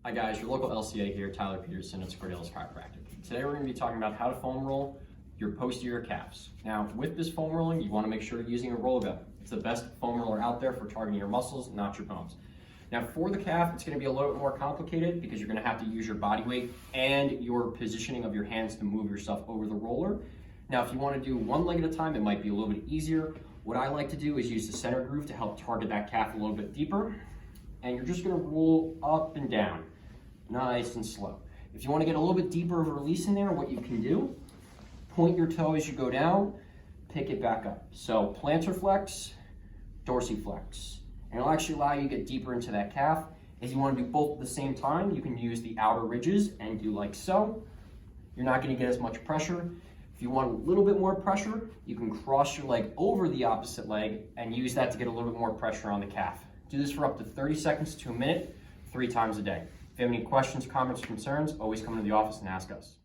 Hi guys, your local LCA here, Tyler Peterson at Scordalis Chiropractic. Today we're going to be talking about how to foam roll your posterior calves. Now with this foam rolling, you want to make sure you're using a Rollga. It's the best foam roller out there for targeting your muscles, not your bones. Now for the calf, it's going to be a little bit more complicated because you're going to have to use your body weight and your positioning of your hands to move yourself over the roller. Now if you want to do one leg at a time, it might be a little bit easier. What I like to do is use the center groove to help target that calf a little bit deeper. And you're just going to roll up and down, nice and slow. If you want to get a little bit deeper of a release in there, what you can do, point your toe as you go down, pick it back up. So plantar flex, dorsiflex. And it'll actually allow you to get deeper into that calf. If you want to do both at the same time, you can use the outer ridges and do like so. You're not going to get as much pressure. If you want a little bit more pressure, you can cross your leg over the opposite leg and use that to get a little bit more pressure on the calf. Do this for up to 30 seconds to a minute, 3 times a day. If you have any questions, comments, or concerns, always come into the office and ask us.